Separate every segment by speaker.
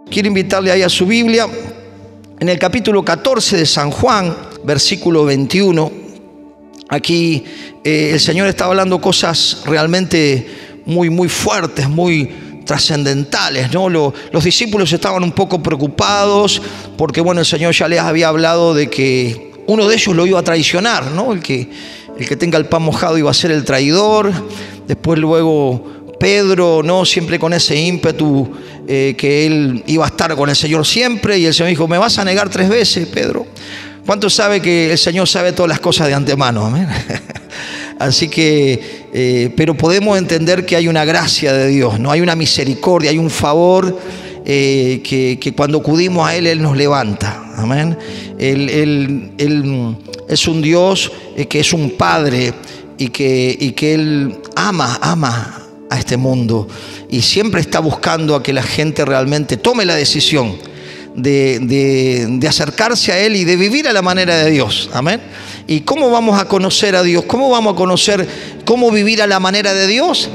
Speaker 1: Quiero invitarle ahí a su Biblia, en el capítulo 14 de San Juan, versículo 21. Aquí el Señor está hablando cosas realmente muy fuertes, muy trascendentales, ¿no? Los discípulos estaban un poco preocupados porque, bueno, el Señor ya les había hablado de que uno de ellos lo iba a traicionar, ¿no? El que tenga el pan mojado iba a ser el traidor. Después luego Pedro, ¿no? Siempre con ese ímpetu que él iba a estar con el Señor siempre, y el Señor dijo: ¿me vas a negar 3 veces, Pedro? ¿Cuánto sabe que el Señor sabe todas las cosas de antemano? Amén. Así que, pero podemos entender que hay una gracia de Dios, ¿no? Hay una misericordia, hay un favor que cuando acudimos a Él nos levanta. Amén. Él es un Dios que es un Padre y que Él ama a este mundo, y siempre está buscando a que la gente realmente tome la decisión de acercarse a Él y de vivir a la manera de Dios. Amén. ¿Y cómo vamos a conocer a Dios? ¿Cómo vamos a conocer cómo vivir a la manera de Dios?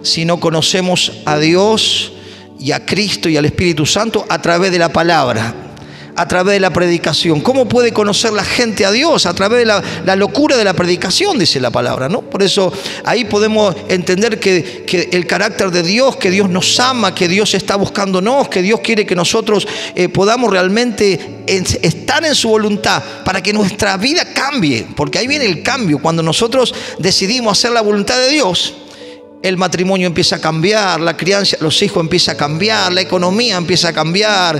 Speaker 1: Si no conocemos a Dios y a Cristo y al Espíritu Santo a través de la palabra, a través de la predicación. ¿Cómo puede conocer la gente a Dios? A través de la locura de la predicación, dice la palabra, ¿no? Por eso ahí podemos entender que el carácter de Dios, que Dios nos ama, que Dios está buscándonos, que Dios quiere que nosotros podamos realmente estar en su voluntad para que nuestra vida cambie. Porque ahí viene el cambio. Cuando nosotros decidimos hacer la voluntad de Dios, el matrimonio empieza a cambiar, la crianza, los hijos empieza a cambiar, la economía empieza a cambiar,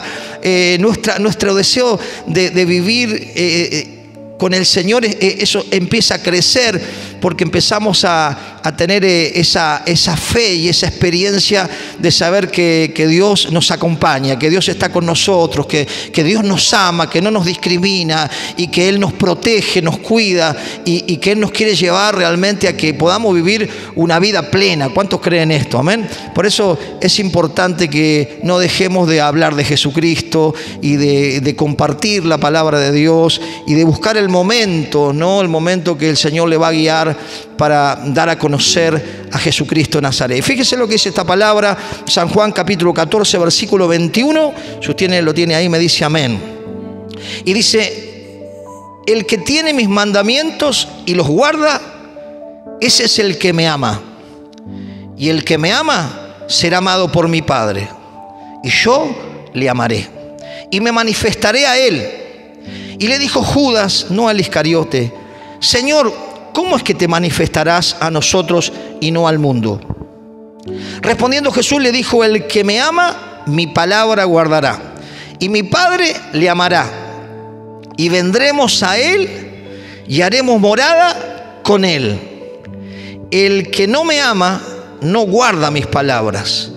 Speaker 1: nuestro deseo de vivir con el Señor, eso empieza a crecer, porque empezamos a tener esa fe y esa experiencia de saber que Dios nos acompaña, que Dios está con nosotros, que Dios nos ama, que no nos discrimina, y que Él nos protege, nos cuida, y que Él nos quiere llevar realmente a que podamos vivir una vida plena. ¿Cuántos creen esto? Amén. Por eso es importante que no dejemos de hablar de Jesucristo y de compartir la palabra de Dios y de buscar el momento, ¿no? El momento que el Señor le va a guiar para dar a conocer a Jesucristo de Nazaret. Fíjese lo que dice esta palabra, San Juan capítulo 14, versículo 21. Si usted lo tiene ahí, me dice amén. Y dice: el que tiene mis mandamientos y los guarda, ese es el que me ama. Y el que me ama será amado por mi Padre, y yo le amaré y me manifestaré a él. Y le dijo Judas, no al Iscariote: Señor, ¿cómo es que te manifestarás a nosotros y no al mundo? Respondiendo Jesús le dijo: el que me ama, mi palabra guardará, y mi Padre le amará, y vendremos a él y haremos morada con él. El que no me ama no guarda mis palabras,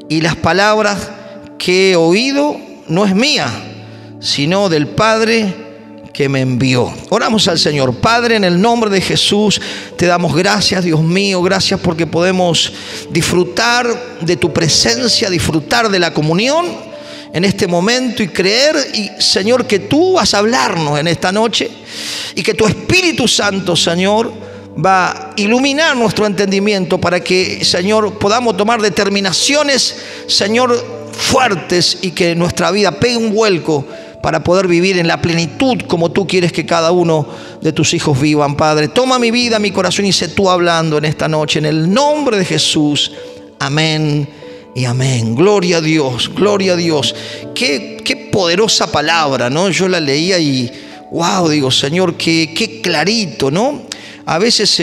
Speaker 1: y las palabras que he oído no es mía, sino del Padre que me envió. Oramos al Señor. Padre, en el nombre de Jesús te damos gracias, Dios mío. Gracias porque podemos disfrutar de tu presencia, disfrutar de la comunión en este momento, y creer, y Señor, que tú vas a hablarnos en esta noche, y que tu Espíritu Santo, Señor, va a iluminar nuestro entendimiento para que, Señor, podamos tomar determinaciones, Señor, fuertes, y que nuestra vida pegue un vuelco para poder vivir en la plenitud como tú quieres que cada uno de tus hijos vivan. Padre, toma mi vida, mi corazón, y sé tú hablando en esta noche, en el nombre de Jesús. Amén y amén. Gloria a Dios, gloria a Dios. Qué poderosa palabra, ¿no? Yo la leía y wow, digo, Señor, qué clarito, ¿no? A veces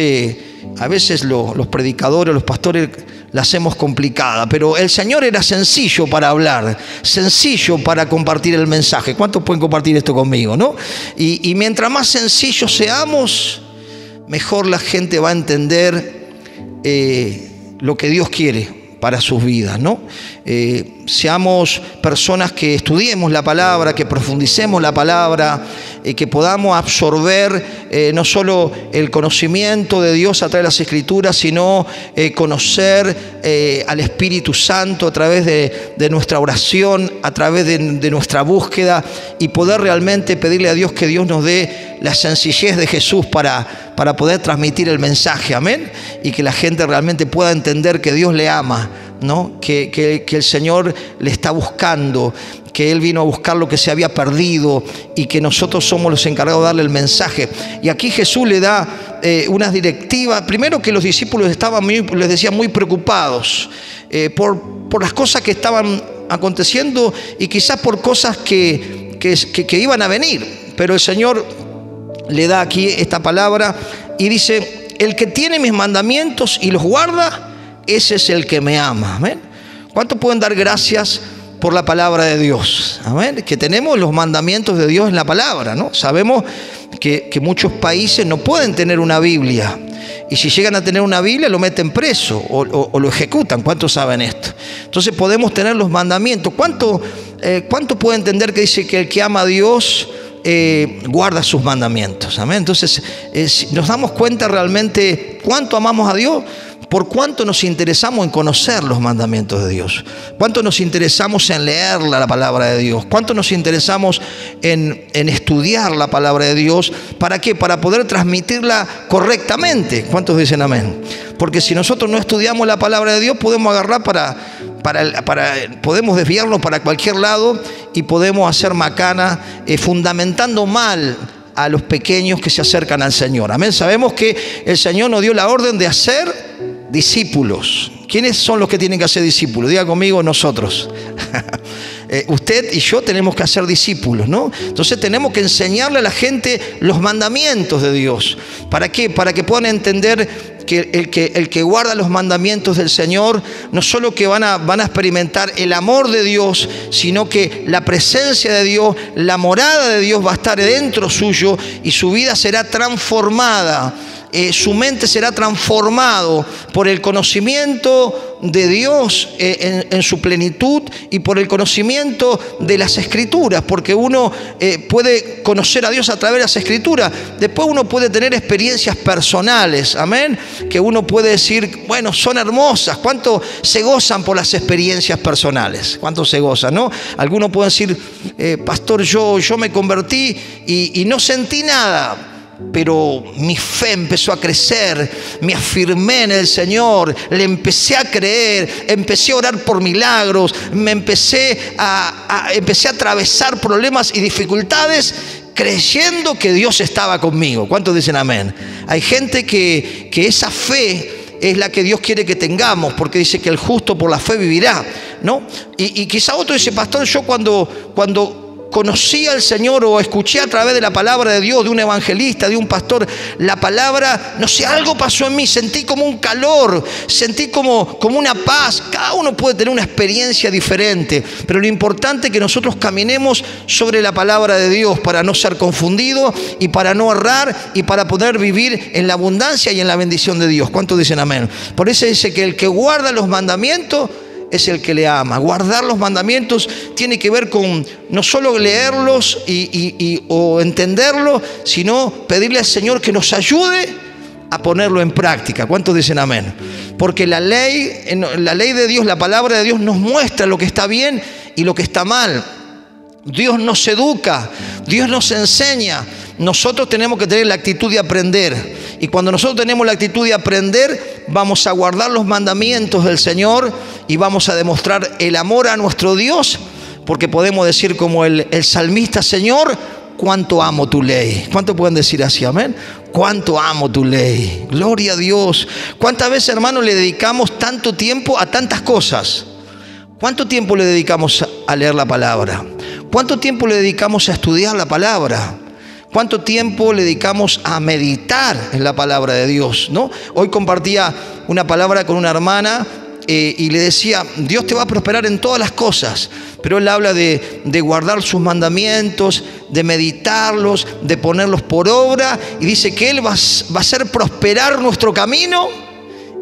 Speaker 1: los predicadores, los pastores la hacemos complicada, pero el Señor era sencillo para hablar, sencillo para compartir el mensaje. ¿Cuántos pueden compartir esto conmigo, no? Y mientras más sencillos seamos, mejor la gente va a entender lo que Dios quiere para sus vidas, ¿no? Seamos personas que estudiemos la palabra, que profundicemos la palabra, que podamos absorber no solo el conocimiento de Dios a través de las Escrituras, sino conocer al Espíritu Santo a través de nuestra oración, a través de nuestra búsqueda, y poder realmente pedirle a Dios que Dios nos dé la sencillez de Jesús para poder transmitir el mensaje, amén, y que la gente realmente pueda entender que Dios le ama, ¿no? Que el Señor le está buscando, que Él vino a buscar lo que se había perdido y que nosotros somos los encargados de darle el mensaje. Y aquí Jesús le da unas directivas. Primero, que los discípulos estaban les decía, muy preocupados por las cosas que estaban aconteciendo y quizás por cosas que iban a venir. Pero el Señor le da aquí esta palabra y dice: el que tiene mis mandamientos y los guarda, ese es el que me ama. ¿Amén? ¿Cuánto pueden dar gracias por la palabra de Dios? ¿Amén? Que tenemos los mandamientos de Dios en la palabra, ¿no? Sabemos que muchos países no pueden tener una Biblia. Y si llegan a tener una Biblia, lo meten preso o lo ejecutan. ¿Cuántos saben esto? Entonces podemos tener los mandamientos. ¿Cuánto puede entender que dice que el que ama a Dios guarda sus mandamientos? Amén. Entonces nos damos cuenta realmente cuánto amamos a Dios, por cuánto nos interesamos en conocer los mandamientos de Dios, cuánto nos interesamos en leer la palabra de Dios, cuánto nos interesamos en estudiar la palabra de Dios. ¿Para qué? Para poder transmitirla correctamente. ¿Cuántos dicen amén? Porque si nosotros no estudiamos la palabra de Dios, podemos agarrar podemos desviarnos para cualquier lado y podemos hacer macana, fundamentando mal a los pequeños que se acercan al Señor. Amén. Sabemos que el Señor nos dio la orden de hacer discípulos. ¿Quiénes son los que tienen que hacer discípulos? Diga conmigo: nosotros. Usted y yo tenemos que hacer discípulos, ¿no? Entonces tenemos que enseñarle a la gente los mandamientos de Dios. ¿Para qué? Para que puedan entender que el que guarda los mandamientos del Señor, no solo que van a experimentar el amor de Dios, sino que la presencia de Dios, la morada de Dios va a estar dentro suyo y su vida será transformada. Su mente será transformado por el conocimiento de Dios en su plenitud y por el conocimiento de las Escrituras, porque uno puede conocer a Dios a través de las Escrituras. Después uno puede tener experiencias personales, amén, que uno puede decir, bueno, son hermosas. ¿Cuánto se gozan por las experiencias personales? ¿Cuánto se gozan, no? Algunos pueden decir, pastor, yo me convertí y no sentí nada, pero mi fe empezó a crecer, me afirmé en el Señor, le empecé a creer, empecé a orar por milagros, empecé a atravesar problemas y dificultades creyendo que Dios estaba conmigo. ¿Cuántos dicen amén? Hay gente que esa fe es la que Dios quiere que tengamos, porque dice que el justo por la fe vivirá, ¿no? Y quizá otro dice, pastor, yo cuando conocí al Señor o escuché a través de la palabra de Dios, de un evangelista, de un pastor, la palabra, no sé, algo pasó en mí, sentí como un calor, sentí como una paz. Cada uno puede tener una experiencia diferente, pero lo importante es que nosotros caminemos sobre la palabra de Dios para no ser confundidos y para no errar y para poder vivir en la abundancia y en la bendición de Dios. ¿Cuántos dicen amén? Por eso dice que el que guarda los mandamientos es el que le ama. Guardar los mandamientos tiene que ver con no solo leerlos o entenderlos, sino pedirle al Señor que nos ayude a ponerlo en práctica. ¿Cuántos dicen amén? Porque la ley de Dios, la palabra de Dios nos muestra lo que está bien y lo que está mal. Dios nos educa, Dios nos enseña. Nosotros tenemos que tener la actitud de aprender. Y cuando nosotros tenemos la actitud de aprender, vamos a guardar los mandamientos del Señor y vamos a demostrar el amor a nuestro Dios, porque podemos decir como el salmista, Señor, cuánto amo tu ley. ¿Cuánto pueden decir así? Amén. Cuánto amo tu ley. Gloria a Dios. ¿Cuántas veces, hermanos, le dedicamos tanto tiempo a tantas cosas? ¿Cuánto tiempo le dedicamos a leer la palabra? ¿Cuánto tiempo le dedicamos a estudiar la palabra? ¿Cuánto tiempo le dedicamos a meditar en la palabra de Dios, ¿no? Hoy compartía una palabra con una hermana y le decía, Dios te va a prosperar en todas las cosas, pero Él habla de guardar sus mandamientos, de meditarlos, de ponerlos por obra, y dice que Él va a hacer prosperar nuestro camino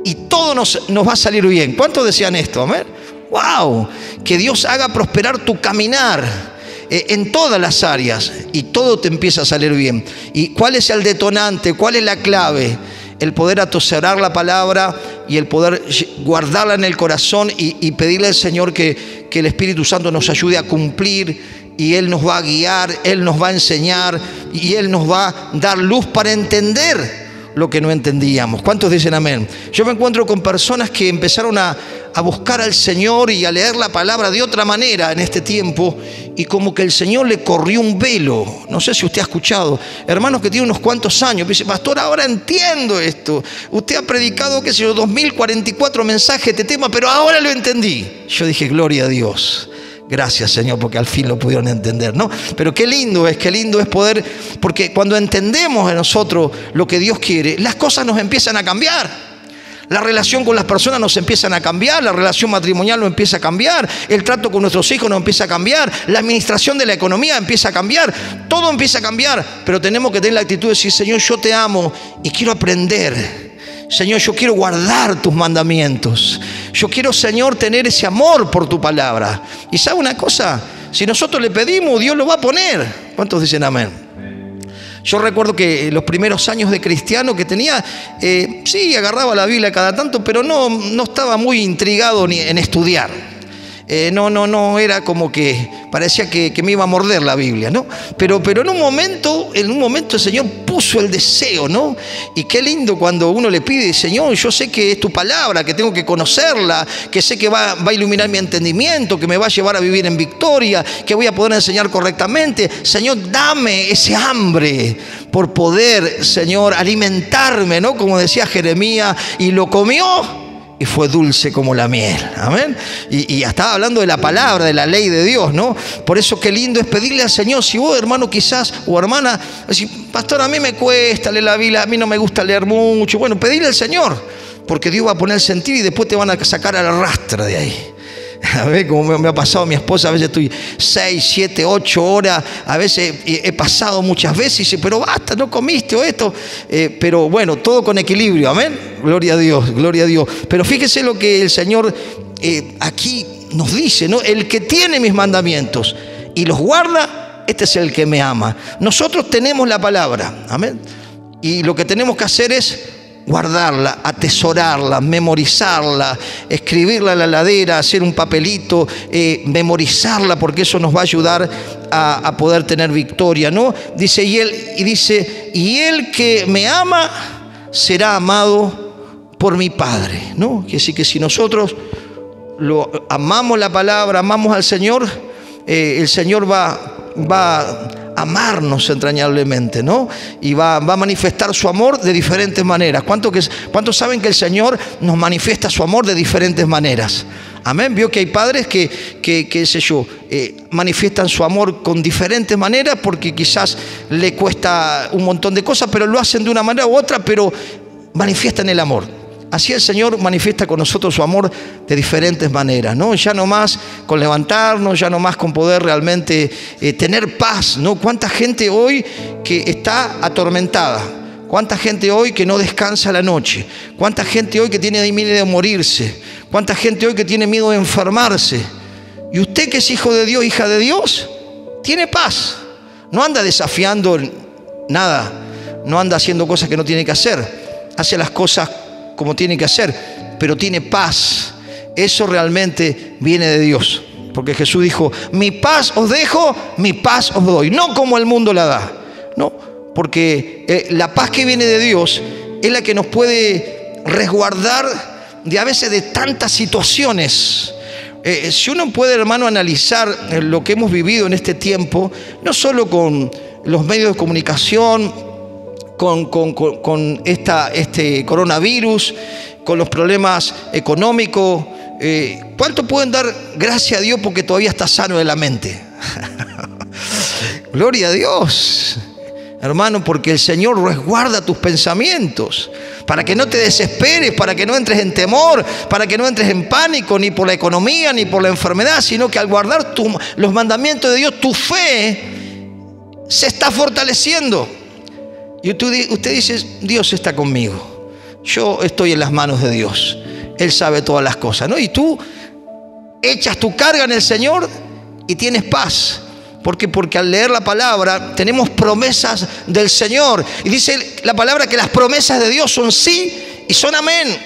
Speaker 1: y todo nos va a salir bien. ¿Cuántos decían esto? Amén. ¡Wow! Que Dios haga prosperar tu caminar en todas las áreas y todo te empieza a salir bien. ¿Y cuál es el detonante? ¿Cuál es la clave? El poder atoserar la palabra y el poder guardarla en el corazón y pedirle al Señor que el Espíritu Santo nos ayude a cumplir, y Él nos va a guiar, Él nos va a enseñar y Él nos va a dar luz para entender lo que no entendíamos. ¿Cuántos dicen amén? Yo me encuentro con personas que empezaron a buscar al Señor y a leer la palabra de otra manera en este tiempo, y como que el Señor le corrió un velo. No sé si usted ha escuchado hermanos que tienen unos cuantos años, dice: pastor, ahora entiendo esto. Usted ha predicado, qué sé yo, 2044 mensajes de este tema, pero ahora lo entendí. Yo dije: gloria a Dios. Gracias, Señor, porque al fin lo pudieron entender, ¿no? Pero qué lindo es poder, porque cuando entendemos en nosotros lo que Dios quiere, las cosas nos empiezan a cambiar. La relación con las personas nos empiezan a cambiar, la relación matrimonial nos empieza a cambiar, el trato con nuestros hijos nos empieza a cambiar, la administración de la economía empieza a cambiar, todo empieza a cambiar, pero tenemos que tener la actitud de decir: Señor, yo te amo y quiero aprender. Señor, yo quiero guardar tus mandamientos. Yo quiero, Señor, tener ese amor por tu palabra. Y ¿sabe una cosa? Si nosotros le pedimos, Dios lo va a poner. ¿Cuántos dicen amén? Yo recuerdo que los primeros años de cristiano que tenía, sí, agarraba la Biblia cada tanto, pero no estaba muy intrigado ni en estudiar. No, era como que parecía que me iba a morder la Biblia, ¿no? Pero en un momento el Señor puso el deseo, ¿no? Y qué lindo cuando uno le pide: Señor, yo sé que es tu palabra, que tengo que conocerla, que sé que va a iluminar mi entendimiento, que me va a llevar a vivir en victoria, que voy a poder enseñar correctamente. Señor, dame ese hambre por poder, Señor, alimentarme, ¿no? Como decía Jeremías, y lo comió y fue dulce como la miel. Amén. Y estaba hablando de la palabra, de la ley de Dios, ¿no? Por eso qué lindo es pedirle al Señor. Si vos, hermano, quizás, o hermana, decís: pastor, a mí me cuesta leer la Biblia, a mí no me gusta leer mucho. Bueno, pedirle al Señor, porque Dios va a poner sentido y después te van a sacar al rastra de ahí. A ver, como me ha pasado a mi esposa, a veces estoy 6, 7, 8 horas, a veces he pasado muchas veces y dice: pero basta, no comiste o esto, pero bueno, todo con equilibrio, amén, gloria a Dios, gloria a Dios. Pero fíjese lo que el Señor aquí nos dice, ¿no? El que tiene mis mandamientos y los guarda, este es el que me ama. Nosotros tenemos la palabra, amén, y lo que tenemos que hacer es guardarla, atesorarla, memorizarla, escribirla en la heladera, hacer un papelito, memorizarla, porque eso nos va a ayudar a poder tener victoria, ¿no? Dice, y el que me ama será amado por mi Padre, ¿no? Así que si nosotros amamos la palabra, amamos al Señor, el Señor va a amarnos entrañablemente, ¿no? Y va a manifestar su amor de diferentes maneras. ¿Cuántos saben que el Señor nos manifiesta su amor de diferentes maneras? Amén. Vio que hay padres qué sé yo, manifiestan su amor con diferentes maneras, porque quizás le cuesta un montón de cosas, pero lo hacen de una manera u otra, pero manifiestan el amor. Así el Señor manifiesta con nosotros su amor de diferentes maneras, ¿no? Ya no más con levantarnos, ya no más con poder realmente tener paz, ¿no? ¿Cuánta gente hoy que está atormentada? ¿Cuánta gente hoy que no descansa la noche? ¿Cuánta gente hoy que tiene miedo de morirse? ¿Cuánta gente hoy que tiene miedo de enfermarse? Y usted, que es hijo de Dios, hija de Dios, tiene paz. No anda desafiando nada, no anda haciendo cosas que no tiene que hacer. Hace las cosas como tiene que hacer, pero tiene paz. Eso realmente viene de Dios, porque Jesús dijo: mi paz os dejo, mi paz os doy, no como el mundo la da, no, porque la paz que viene de Dios es la que nos puede resguardar de a veces de tantas situaciones. Si uno puede, hermano, analizar lo que hemos vivido en este tiempo, no solo con los medios de comunicación, con este coronavirus, con los problemas económicos, ¿cuánto pueden dar gracias a Dios porque todavía está sano de la mente? Gloria a Dios, hermano, porque el Señor resguarda tus pensamientos, para que no te desesperes, para que no entres en temor, para que no entres en pánico, ni por la economía, ni por la enfermedad, sino que al guardar los mandamientos de Dios, tu fe se está fortaleciendo. Y usted dice: Dios está conmigo, yo estoy en las manos de Dios, Él sabe todas las cosas, ¿no? Y tú echas tu carga en el Señor y tienes paz. ¿Por qué? Porque al leer la palabra tenemos promesas del Señor. Y dice la palabra que las promesas de Dios son sí y son amén.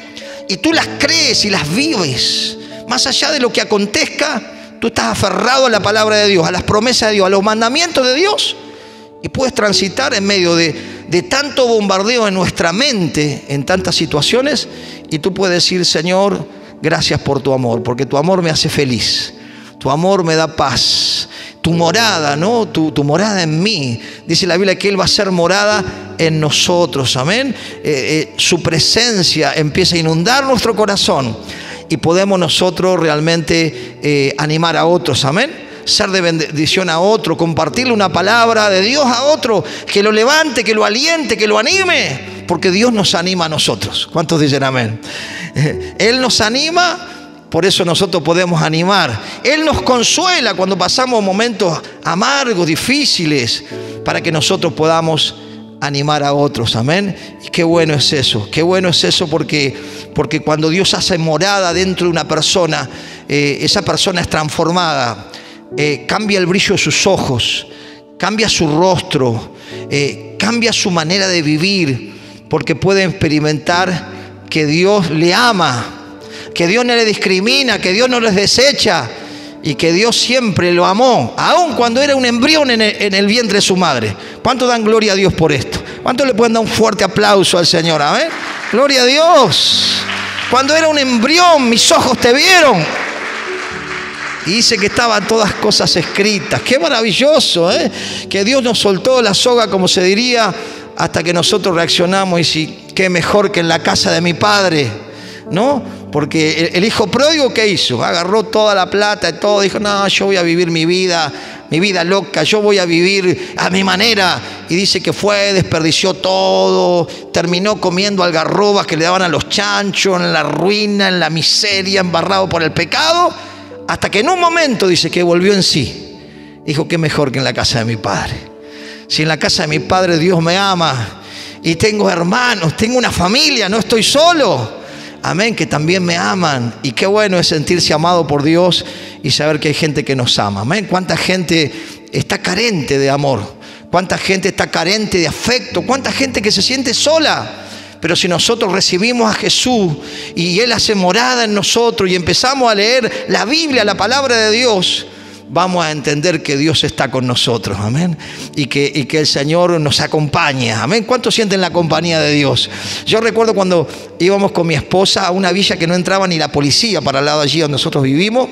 Speaker 1: Y tú las crees y las vives. Más allá de lo que acontezca, tú estás aferrado a la palabra de Dios, a las promesas de Dios, a los mandamientos de Dios. Y puedes transitar en medio de de tanto bombardeo en nuestra mente, en tantas situaciones, y tú puedes decir: Señor, gracias por tu amor, porque tu amor me hace feliz, tu amor me da paz. Tu morada, ¿no? Tu morada en mí. Dice la Biblia que Él va a ser morada en nosotros, amén. Su presencia empieza a inundar nuestro corazón y podemos nosotros realmente animar a otros, amén. Ser de bendición a otro, compartirle una palabra de Dios a otro, que lo levante, que lo aliente, que lo anime, porque Dios nos anima a nosotros. ¿Cuántos dicen amén? Él nos anima. Por eso nosotros podemos animar. Él nos consuela cuando pasamos momentos amargos, difíciles, para que nosotros podamos animar a otros. Amén. Y qué bueno es eso. Qué bueno es eso porque cuando Dios hace morada dentro de una persona, esa persona es transformada. Cambia el brillo de sus ojos, cambia su rostro, cambia su manera de vivir, porque puede experimentar que Dios le ama, que Dios no le discrimina, que Dios no les desecha y que Dios siempre lo amó, aun cuando era un embrión en el vientre de su madre. ¿Cuánto dan gloria a Dios por esto? ¿Cuánto le pueden dar un fuerte aplauso al Señor? Amén. Gloria a Dios. Cuando era un embrión, mis ojos te vieron. Y dice que estaban todas cosas escritas. Qué maravilloso, ¿eh? Que Dios nos soltó la soga, como se diría, hasta que nosotros reaccionamos y sí, qué mejor que en la casa de mi padre, ¿no? Porque el hijo pródigo, ¿qué hizo? Agarró toda la plata y todo, dijo: no, yo voy a vivir mi vida loca, yo voy a vivir a mi manera. Y dice que fue, desperdició todo, terminó comiendo algarrobas que le daban a los chanchos, en la ruina, en la miseria, embarrado por el pecado, hasta que en un momento dice que volvió en sí. Dijo: qué mejor que en la casa de mi padre. Si en la casa de mi padre Dios me ama y tengo hermanos, tengo una familia, no estoy solo. Amén, que también me aman. Y qué bueno es sentirse amado por Dios y saber que hay gente que nos ama. Amén. Cuánta gente está carente de amor, cuánta gente está carente de afecto, cuánta gente que se siente sola. Pero si nosotros recibimos a Jesús y Él hace morada en nosotros y empezamos a leer la Biblia, la palabra de Dios, vamos a entender que Dios está con nosotros, amén, y que el Señor nos acompaña, amén. ¿Cuántos sienten la compañía de Dios? Yo recuerdo cuando íbamos con mi esposa a una villa que no entraba ni la policía para el lado de allí donde nosotros vivimos.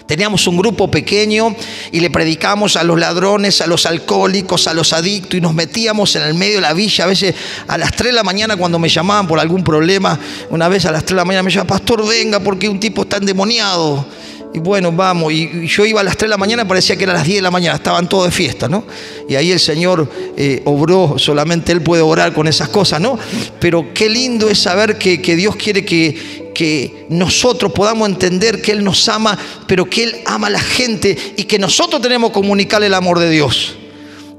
Speaker 1: Teníamos un grupo pequeño y le predicamos a los ladrones, a los alcohólicos, a los adictos, y nos metíamos en el medio de la villa. A veces a las 3 de la mañana, cuando me llamaban por algún problema, una vez a las 3 de la mañana me llamaban: pastor, venga porque un tipo está endemoniado. Y bueno, vamos, y yo iba a las 3 de la mañana, parecía que era a las 10 de la mañana, estaban todos de fiesta, ¿no? Y ahí el Señor obró, solamente Él puede orar con esas cosas, ¿no? Pero qué lindo es saber que Dios quiere que nosotros podamos entender que Él nos ama, pero que Él ama a la gente y que nosotros tenemos que comunicarle el amor de Dios.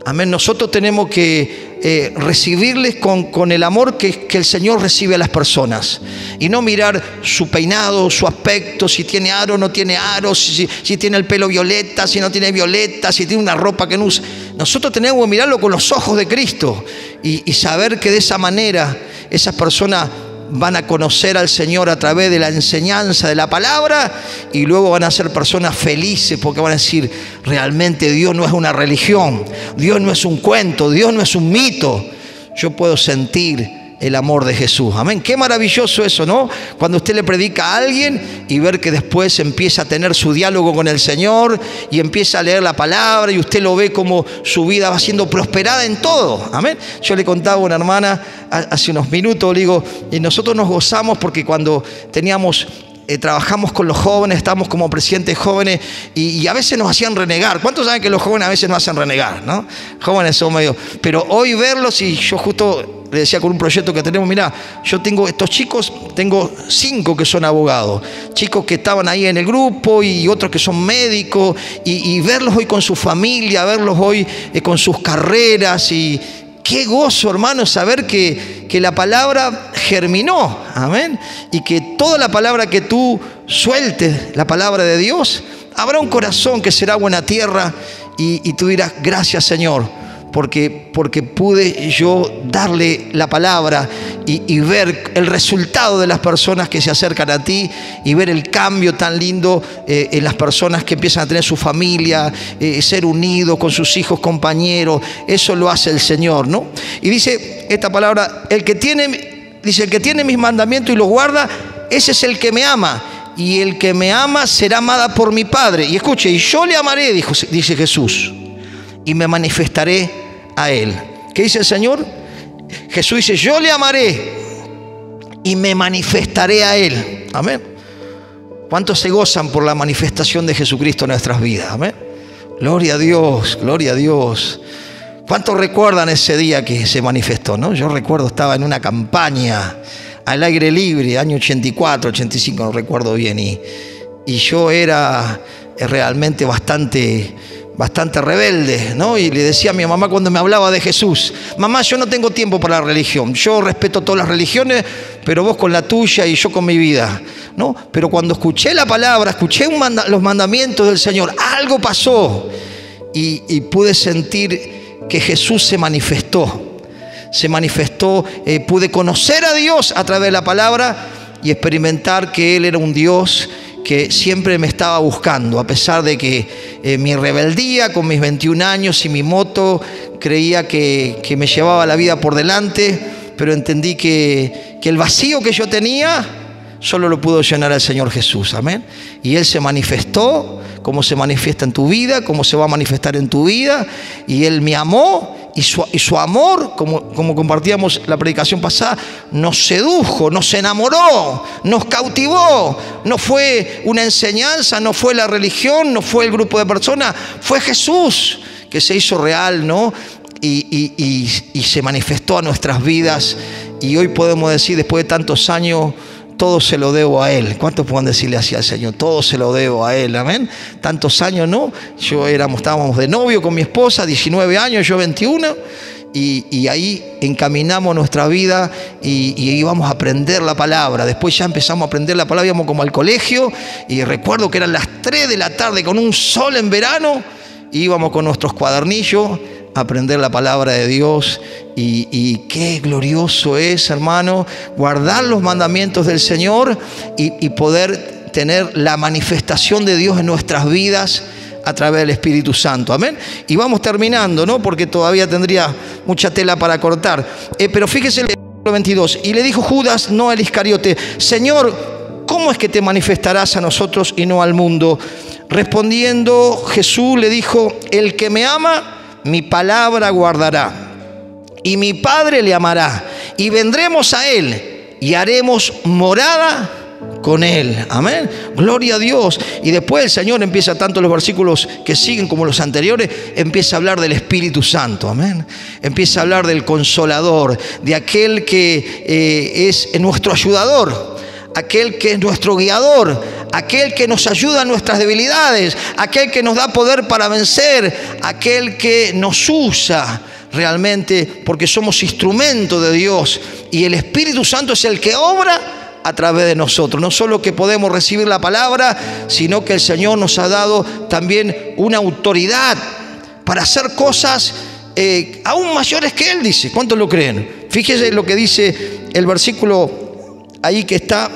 Speaker 1: Amén. Nosotros tenemos que recibirles con el amor que el Señor recibe a las personas, y no mirar su peinado, su aspecto, si tiene aro o no tiene aro, si tiene el pelo violeta, si no tiene violeta, si tiene una ropa que no usa. Nosotros tenemos que mirarlo con los ojos de Cristo y saber que de esa manera esas personas van a conocer al Señor a través de la enseñanza de la palabra, y luego van a ser personas felices porque van a decir: realmente Dios no es una religión, Dios no es un cuento, Dios no es un mito. Yo puedo sentir el amor de Jesús. Amén. Qué maravilloso eso, ¿no? Cuando usted le predica a alguien y ver que después empieza a tener su diálogo con el Señor y empieza a leer la palabra, y usted lo ve como su vida va siendo prosperada en todo. Amén. Yo le contaba a una hermana hace unos minutos, le digo, y nosotros nos gozamos porque cuando trabajamos con los jóvenes, estamos como presidentes jóvenes, y a veces nos hacían renegar. ¿Cuántos saben que los jóvenes a veces nos hacen renegar, no? Jóvenes son medio... Pero hoy verlos, y yo justo le decía con un proyecto que tenemos: mira, yo tengo estos chicos, tengo 5 que son abogados, chicos que estaban ahí en el grupo y otros que son médicos, y verlos hoy con su familia, verlos hoy con sus carreras, y qué gozo, hermano, saber que la palabra germinó, amén, y que toda la palabra que tú sueltes, la palabra de Dios, habrá un corazón que será buena tierra, y tú dirás: gracias, Señor, porque pude yo darle la palabra y ver el resultado de las personas que se acercan a ti y ver el cambio tan lindo en las personas que empiezan a tener su familia, ser unidos con sus hijos, compañeros. Eso lo hace el Señor, ¿no? Y dice esta palabra, el que tiene mis mandamientos y los guarda, ese es el que me ama. Y el que me ama será amada por mi Padre. Y escuche, y yo le amaré, dice Jesús, y me manifestaré a él. ¿Qué dice el Señor? Jesús dice, yo le amaré y me manifestaré a él. Amén. ¿Cuántos se gozan por la manifestación de Jesucristo en nuestras vidas? Amén. Gloria a Dios, gloria a Dios. ¿Cuántos recuerdan ese día que se manifestó, no? Yo recuerdo, estaba en una campaña al aire libre, año 84, 85, no recuerdo bien, y yo era realmente bastante rebelde, ¿no? Y le decía a mi mamá cuando me hablaba de Jesús, mamá, yo no tengo tiempo para la religión, yo respeto todas las religiones, pero vos con la tuya y yo con mi vida, ¿no? Pero cuando escuché la palabra, escuché los mandamientos del Señor, algo pasó y pude sentir que Jesús se manifestó, pude conocer a Dios a través de la palabra y experimentar que Él era un Dios que siempre me estaba buscando, a pesar de que mi rebeldía con mis 21 años y mi moto creía que me llevaba la vida por delante, pero entendí que el vacío que yo tenía solo lo pudo llenar el Señor Jesús, amén. Y Él se manifestó, como se manifiesta en tu vida, como se va a manifestar en tu vida, y Él me amó. Y su amor, como compartíamos la predicación pasada, nos sedujo, nos enamoró, nos cautivó. No fue una enseñanza, no fue la religión, no fue el grupo de personas, fue Jesús que se hizo real, ¿no? Y se manifestó a nuestras vidas. Y hoy podemos decir, después de tantos años, todo se lo debo a Él. ¿Cuántos pueden decirle así al Señor? Todo se lo debo a Él, amén. Tantos años, ¿no? Estábamos de novio con mi esposa, 19 años, yo 21, y ahí encaminamos nuestra vida y íbamos a aprender la palabra. Después ya empezamos a aprender la palabra, íbamos como al colegio, y recuerdo que eran las 3 de la tarde con un sol en verano, íbamos con nuestros cuadernillos a aprender la palabra de Dios. Y qué glorioso es, hermano, guardar los mandamientos del Señor y poder tener la manifestación de Dios en nuestras vidas a través del Espíritu Santo, amén. Y vamos terminando, ¿no? Porque todavía tendría mucha tela para cortar, pero fíjese el versículo 22, y le dijo Judas, no el Iscariote, Señor, ¿cómo es que te manifestarás a nosotros y no al mundo? Respondiendo Jesús le dijo, el que me ama, mi palabra guardará, y mi Padre le amará, y vendremos a Él, y haremos morada con Él, amén, gloria a Dios. Y después el Señor empieza, tanto los versículos que siguen como los anteriores, empieza a hablar del Espíritu Santo, amén. Empieza a hablar del Consolador, de aquel que es nuestro ayudador, aquel que es nuestro guiador, aquel que nos ayuda en nuestras debilidades, aquel que nos da poder para vencer, aquel que nos usa realmente porque somos instrumentos de Dios, y el Espíritu Santo es el que obra a través de nosotros. No solo que podemos recibir la palabra, sino que el Señor nos ha dado también una autoridad para hacer cosas aún mayores que Él, dice. ¿Cuántos lo creen? Fíjese lo que dice el versículo ahí que está,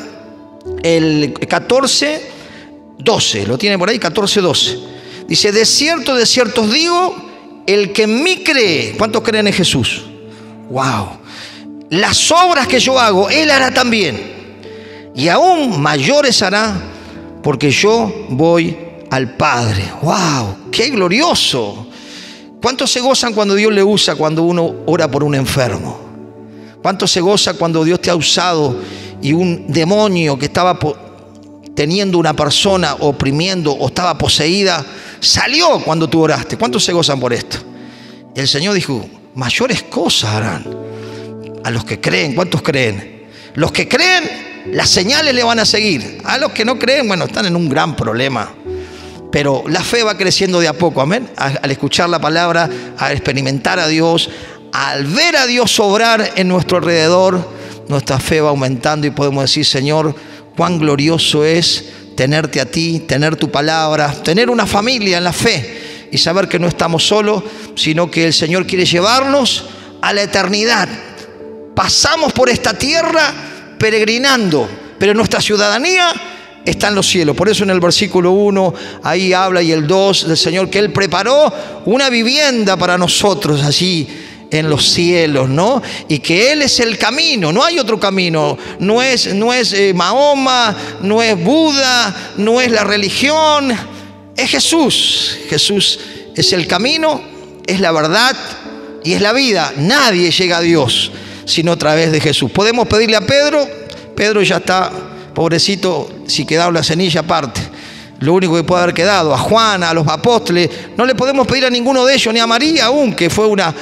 Speaker 1: el 14:12, lo tiene por ahí, 14:12. Dice, de cierto os digo, el que en mí cree. ¿Cuántos creen en Jesús? Wow. Las obras que yo hago, Él hará también, y aún mayores hará, porque yo voy al Padre. Wow, qué glorioso. ¿Cuántos se gozan cuando Dios le usa, cuando uno ora por un enfermo? ¿Cuántos se goza cuando Dios te ha usado y un demonio que estaba teniendo una persona oprimiendo o estaba poseída salió cuando tú oraste? ¿Cuántos se gozan por esto? Y el Señor dijo, mayores cosas harán a los que creen. ¿Cuántos creen? Los que creen, las señales le van a seguir. A los que no creen, bueno, están en un gran problema. Pero la fe va creciendo de a poco, amén. Al escuchar la palabra, al experimentar a Dios, al ver a Dios obrar en nuestro alrededor, nuestra fe va aumentando y podemos decir, Señor, cuán glorioso es tenerte a ti, tener tu palabra, tener una familia en la fe y saber que no estamos solos sino que el Señor quiere llevarnos a la eternidad. Pasamos por esta tierra peregrinando, pero nuestra ciudadanía está en los cielos. Por eso en el versículo 1 ahí habla, y el 2 del Señor, que Él preparó una vivienda para nosotros allí en los cielos, ¿no? Y que Él es el camino, no hay otro camino. No es Mahoma, no es Buda, no es la religión, es Jesús. Jesús es el camino, es la verdad y es la vida. Nadie llega a Dios sino a través de Jesús. Podemos pedirle a Pedro. Pedro ya está, pobrecito, si quedaba la cenilla aparte, lo único que puede haber quedado. A Juan, a los apóstoles, no le podemos pedir a ninguno de ellos, ni a María aún, que fue una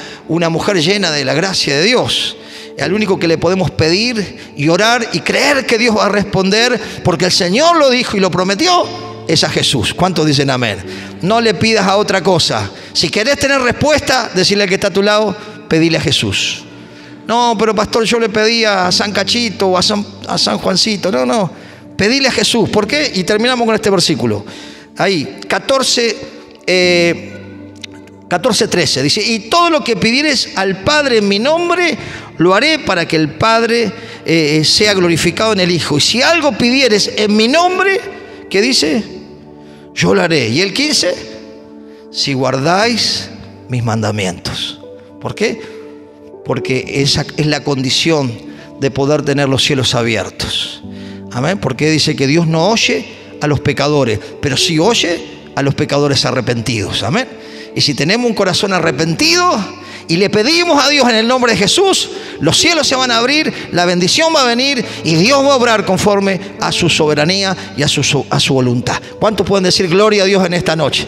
Speaker 1: mujer llena de la gracia de Dios. Al único que le podemos pedir y orar y creer que Dios va a responder, porque el Señor lo dijo y lo prometió, es a Jesús. ¿Cuántos dicen amén? No le pidas a otra cosa. Si querés tener respuesta, decirle al que está a tu lado, pedile a Jesús. No, pero pastor, yo le pedía a San Cachito o a San Juancito. No, pedile a Jesús. ¿Por qué? Y terminamos con este versículo. Ahí, 14:13. Dice, y todo lo que pidieres al Padre en mi nombre, lo haré para que el Padre sea glorificado en el Hijo. Y si algo pidieres en mi nombre, ¿qué dice? Yo lo haré. Y el 15, si guardáis mis mandamientos. ¿Por qué? Porque esa es la condición de poder tener los cielos abiertos. Amén. Porque dice que Dios no oye a los pecadores, pero sí oye a los pecadores arrepentidos. Amén. Y si tenemos un corazón arrepentido y le pedimos a Dios en el nombre de Jesús, los cielos se van a abrir, la bendición va a venir y Dios va a obrar conforme a su soberanía y a su voluntad. ¿Cuántos pueden decir gloria a Dios en esta noche?